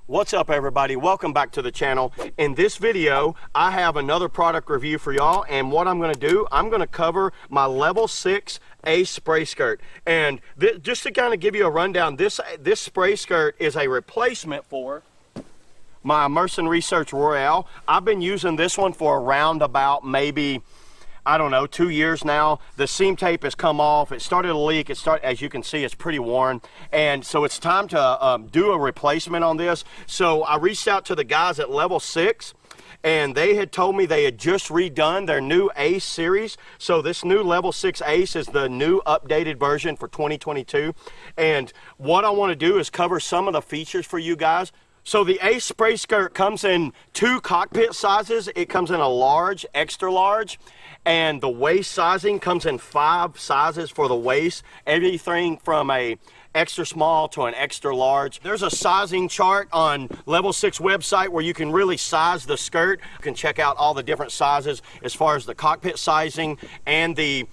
What's up, everybody? Welcome back to the channel. In this video, I have another product review for y'all, and what I'm going to do, I'm going to cover my level 6 Ace spray skirt. And just to kind of give you a rundown, this spray skirt is a replacement for my Immersion Research Royale. I've been using this one for around about maybe, I don't know, 2 years now. The seam tape has come off. It started to leak. As you can see, it's pretty worn. And so it's time to do a replacement on this. So I reached out to the guys at Level 6, and they had told me they had just redone their new Ace series. So this new Level 6 Ace is the new updated version for 2022. And what I want to do is cover some of the features for you guys. So the Ace spray skirt comes in 2 cockpit sizes. It comes in a large, extra large, and the waist sizing comes in 5 sizes for the waist. Everything from a extra small to an extra large. There's a sizing chart on Level 6 website where you can really size the skirt. You can check out all the different sizes as far as the cockpit sizing and the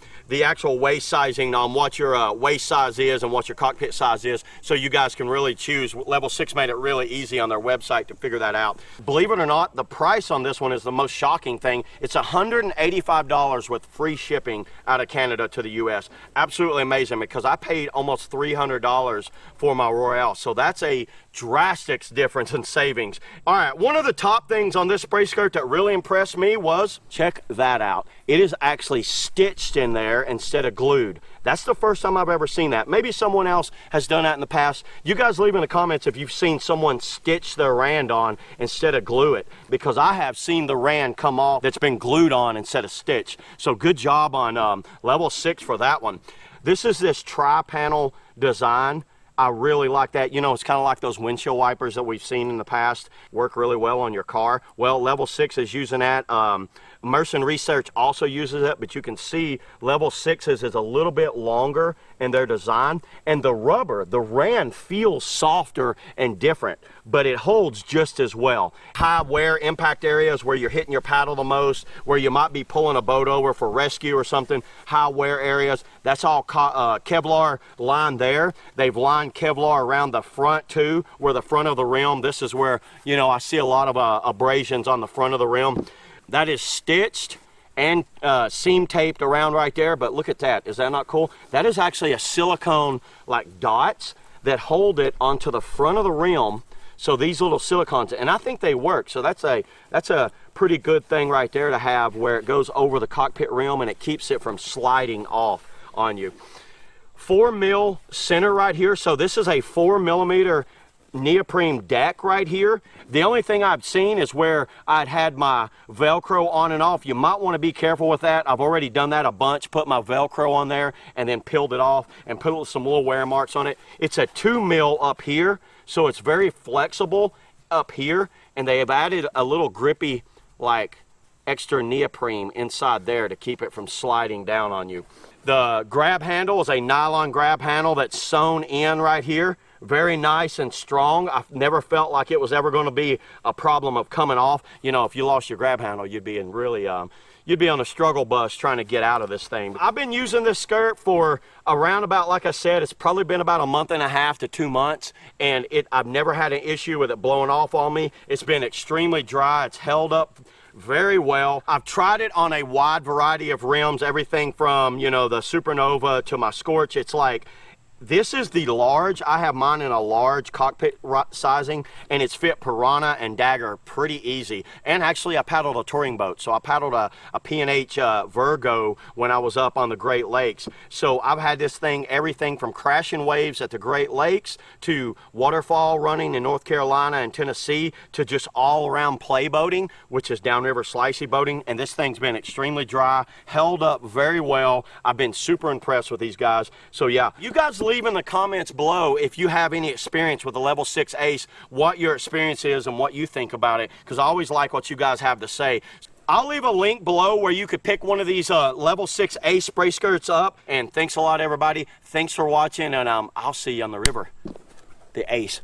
actual waist sizing on what your waist size is and what your cockpit size is, so you guys can really choose. Level 6 made it really easy on their website to figure that out. Believe it or not, the price on this one is the most shocking thing. It's $185 with free shipping out of Canada to the US. Absolutely amazing, because I paid almost $300 for my Royale, so that's a drastic difference in savings. All right, one of the top things on this spray skirt that really impressed me was, check that out. It is actually stitched in there instead of glued. That's the first time I've ever seen that. Maybe someone else has done that in the past. You guys leave in the comments if you've seen someone stitch their rand on instead of glue it, because I have seen the rand come off that's been glued on instead of stitched. So good job on Level 6 for that one. This is this tri-panel design. I really like that. You know, it's kind of like those windshield wipers that we've seen in the past. Work really well on your car. Well, Level 6 is using that. Immersion Research also uses it, but you can see Level 6's is a little bit longer in their design. And the rubber, the rand, feels softer and different, but it holds just as well. High wear impact areas where you're hitting your paddle the most, where you might be pulling a boat over for rescue or something, high wear areas, that's all Kevlar lined there. They've lined Kevlar around the front too, where the front of the rim, this is where, you know, I see a lot of abrasions on the front of the rim. That is stitched and seam taped around right there, but look at that. Is that not cool? That is actually a silicone like dots that hold it onto the front of the rim. So these little silicones, and I think they work. So that's a pretty good thing right there to have, where it goes over the cockpit rim and it keeps it from sliding off on you. 4 mil center right here. So this is a 4 millimeter neoprene deck right here. The only thing I've seen is where I'd had my Velcro on and off. You might want to be careful with that. I've already done that a bunch, put my Velcro on there and then peeled it off and put some little wear marks on it. It's a 2 mil up here, so it's very flexible up here, and they have added a little grippy like extra neoprene inside there to keep it from sliding down on you. The grab handle is a nylon grab handle that's sewn in right here. Very nice and strong. I've never felt like it was ever going to be a problem of coming off. You know, if you lost your grab handle, you'd be in really, you'd be on a struggle bus trying to get out of this thing. I've been using this skirt for around about, like I said, it's probably been about 1.5 to 2 months, and I've never had an issue with it blowing off on me. It's been extremely dry. It's held up very well. I've tried it on a wide variety of rims, everything from, you know, the Supernova to my Scorch. It's like, this is the large. I have mine in a large cockpit sizing, and it's fit Piranha and Dagger pretty easy. And actually, I paddled a touring boat. So I paddled a P&H Virgo when I was up on the Great Lakes. So I've had this thing, everything from crashing waves at the Great Lakes to waterfall running in North Carolina and Tennessee to just all around play boating, which is downriver slicey boating. And this thing's been extremely dry, held up very well. I've been super impressed with these guys. So yeah, you guys leave in the comments below if you have any experience with the Level 6 Ace, what your experience is and what you think about it, because I always like what you guys have to say. I'll leave a link below where you could pick one of these Level 6 Ace spray skirts up. And thanks a lot, everybody. Thanks for watching, and I'll see you on the river. The Ace.